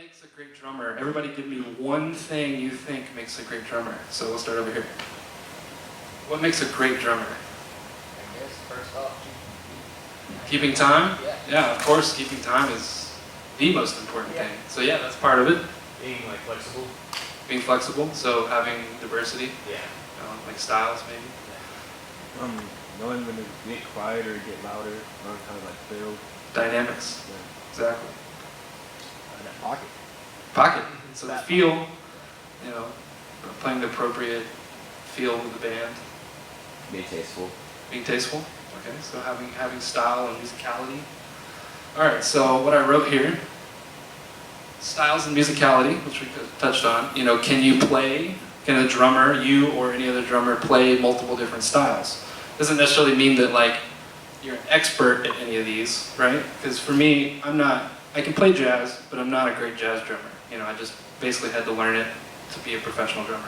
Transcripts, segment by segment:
makes a great drummer? Everybody give me one thing you think makes a great drummer. So we'll start over here. What makes a great drummer? I guess first off, Keeping time? Yeah. Yeah, of course, keeping time is the most important Yeah. thing. So yeah, that's part of it. Being like flexible. Being flexible, so having diversity, Yeah. like styles maybe. Knowing when to get quiet or get louder, knowing how to like feel. Dynamics, Yeah. exactly. That pocket. Pocket, so the feel, playing the appropriate feel with the band. Being tasteful. Being tasteful, okay, so having style and musicality. All right, so what I wrote here, styles and musicality, which we touched on. Can a drummer, you or any other drummer, play multiple different styles? Doesn't necessarily mean that like you're an expert at any of these, right? Because for me, I can play jazz, but I'm not a great jazz drummer. I just basically had to learn it to be a professional drummer.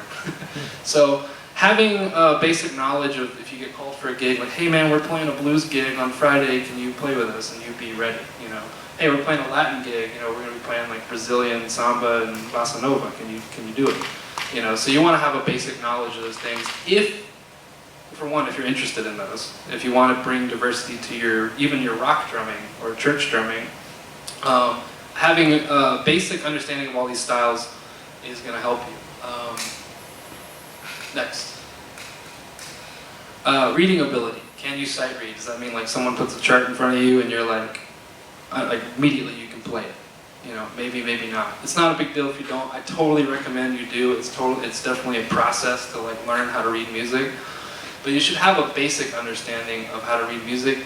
So having a basic knowledge of if you get called for a gig, like, hey man, we're playing a blues gig on Friday, can you play with us? And you be ready, Hey, we're playing a Latin gig, we're gonna be playing like Brazilian samba and bossa nova, can you do it? So you wanna have a basic knowledge of those things if you're interested in those. If you wanna bring diversity to even your rock drumming or church drumming, having a basic understanding of all these styles is gonna help you. Next. Reading ability. Can you sight read? Does that mean like someone puts a chart in front of you and you're like immediately you can play it? Maybe, maybe not. It's not a big deal if you don't. I totally recommend you do. It's definitely a process to like learn how to read music. But you should have a basic understanding of how to read music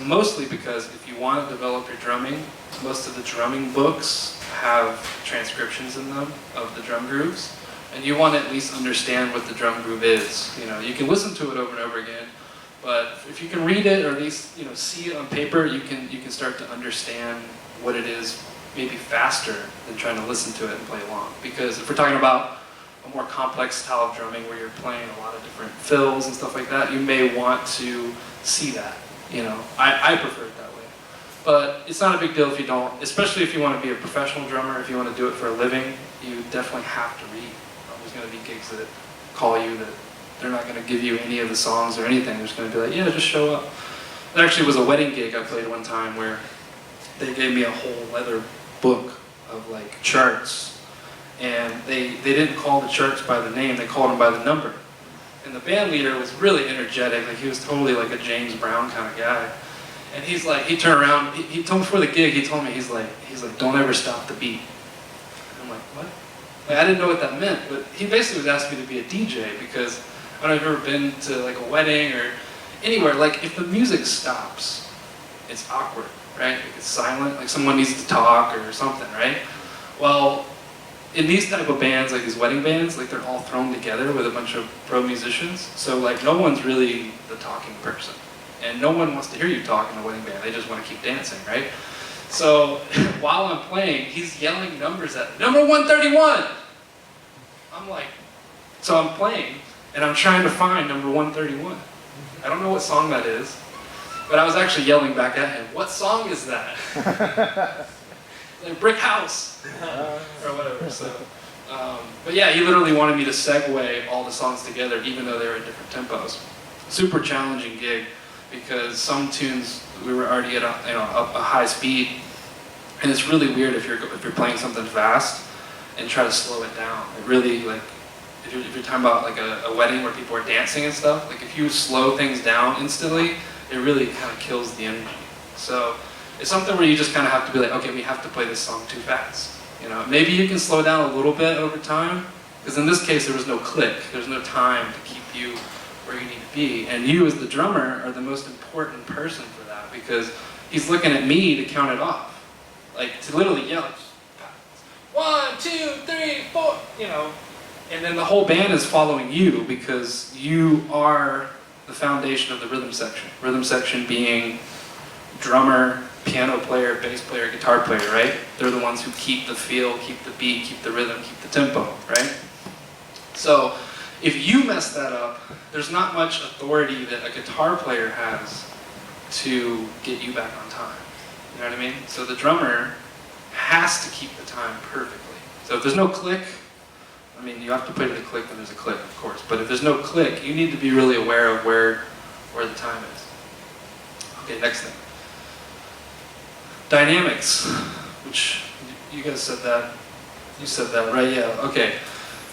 mostly because if you want to develop your drumming, most of the drumming books have transcriptions in them of the drum grooves. And you want to at least understand what the drum groove is. You can listen to it over and over again, but if you can read it or at least see it on paper, you can start to understand what it is maybe faster than trying to listen to it and play along. Because if we're talking about a more complex style of drumming where you're playing a lot of different fills and stuff like that, you may want to see that. I prefer it that way. But it's not a big deal if you don't, especially if you want to be a professional drummer, if you want to do it for a living, you definitely have to read. There's going to be gigs that call you that they're not going to give you any of the songs or anything. They're just going to be like, yeah, just show up. There actually was a wedding gig I played one time where they gave me a whole leather book of like charts, and they didn't call the charts by the name, they called them by the number. And the band leader was really energetic, like he was totally like a James Brown kind of guy. And he turned around, he told me before the gig, he told me, he's like, don't ever stop the beat. And I'm like, what? Like, I didn't know what that meant, but he basically was asking me to be a DJ because I don't know if you've ever been to like a wedding or anywhere, like if the music stops, it's awkward, right? Like it's silent, like someone needs to talk or something, right? Well, in these type of bands, like these wedding bands, like they're all thrown together with a bunch of pro musicians, so like no one's really the talking person. And no one wants to hear you talk in a wedding band, they just want to keep dancing, right? So while I'm playing, he's yelling numbers at me. Number 131! I'm like, so I'm playing, and I'm trying to find number 131. I don't know what song that is, but I was actually yelling back at him, what song is that? Like Brick House, or whatever, so. But yeah, he literally wanted me to segue all the songs together, even though they were at different tempos. Super challenging gig, because some tunes we were already at a high speed, and it's really weird if you're playing something fast and try to slow it down. It really, like, if you're talking about like a wedding where people are dancing and stuff, like if you slow things down instantly, it really kind of kills the energy. So it's something where you just kind of have to be like, okay, we have to play this song too fast. Maybe you can slow down a little bit over time, because in this case there was no click, there's no time to keep you where you need to be. And you as the drummer are the most important person for that, because he's looking at me to count it off. Like to literally yell, 1, 2, 3, 4, and then the whole band is following you because you are the foundation of the rhythm section. Rhythm section being drummer, piano player, bass player, guitar player, right? They're the ones who keep the feel, keep the beat, keep the rhythm, keep the tempo, right? So if you mess that up, there's not much authority that a guitar player has to get you back on time. You know what I mean? So the drummer has to keep the time perfectly. So if there's no click, I mean, you have to play to the click when there's a click, of course. But if there's no click, you need to be really aware of where the time is. Okay, next thing. Dynamics, which you guys said that. You said that, right? Yeah, okay.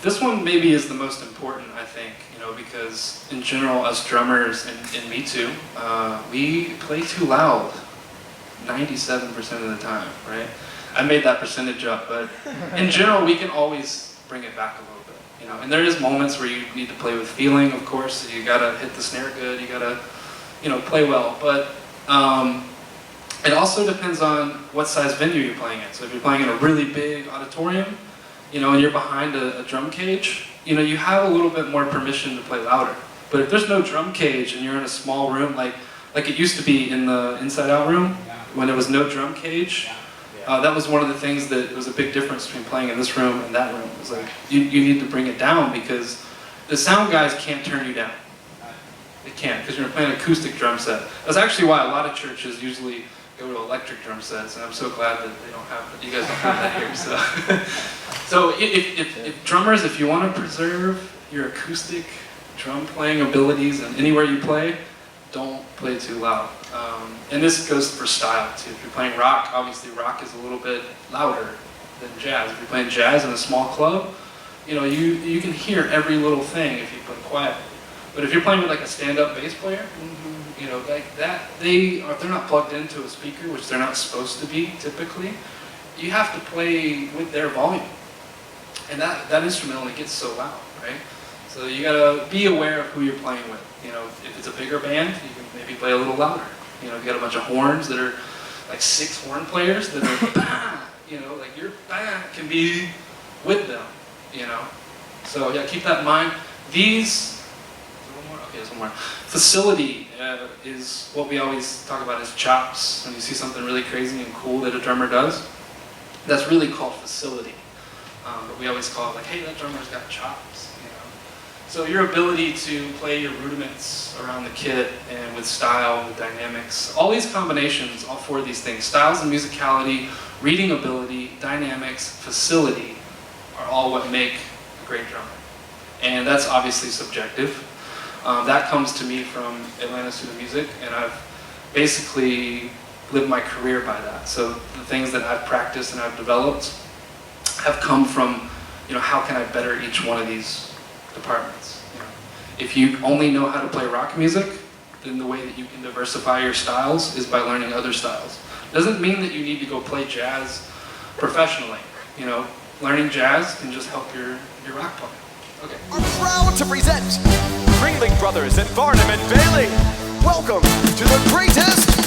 This one maybe is the most important, I think, because in general, us drummers, and me too, we play too loud 97% of the time, right? I made that percentage up, but in general, we can always bring it back a little bit, And there is moments where you need to play with feeling, of course. You gotta hit the snare good. You gotta, play well. But it also depends on what size venue you're playing in. So if you're playing in a really big auditorium, and you're behind a drum cage, you have a little bit more permission to play louder. But if there's no drum cage and you're in a small room, like it used to be in the Inside Out room, when there was no drum cage, that was one of the things that was a big difference between playing in this room and that room. It was like, you need to bring it down because the sound guys can't turn you down. They can't, because you're playing an acoustic drum set. That's actually why a lot of churches usually go to electric drum sets, and I'm so glad that they don't have that. You guys don't have that here. So if drummers, if you want to preserve your acoustic drum playing abilities and anywhere you play, don't play too loud. And this goes for style too. If you're playing rock, obviously rock is a little bit louder than jazz. If you're playing jazz in a small club, you can hear every little thing if you play quietly. But if you're playing with like a stand-up bass player, like that, they're not plugged into a speaker, which they're not supposed to be typically. You have to play with their volume, and that instrument only gets so loud, right? So you gotta be aware of who you're playing with. If it's a bigger band, you can maybe play a little louder. If you got a bunch of horns that are like 6 horn players that are bah, like your bah can be with them, So yeah, keep that in mind. There's one more. Facility is what we always talk about as chops. When you see something really crazy and cool that a drummer does, that's really called facility. But we always call it like, hey, that drummer's got chops. So your ability to play your rudiments around the kit and with style, with dynamics, all these combinations, all 4 of these things, styles and musicality, reading ability, dynamics, facility, are all what make a great drummer. And that's obviously subjective. That comes to me from Atlanta Student Music, and I've basically lived my career by that. So the things that I've practiced and I've developed have come from, how can I better each one of these departments? If you only know how to play rock music, then the way that you can diversify your styles is by learning other styles. Doesn't mean that you need to go play jazz professionally. Learning jazz can just help your rock playing. Okay. Are proud to present Ringling Brothers and Barnum and Bailey. Welcome to the greatest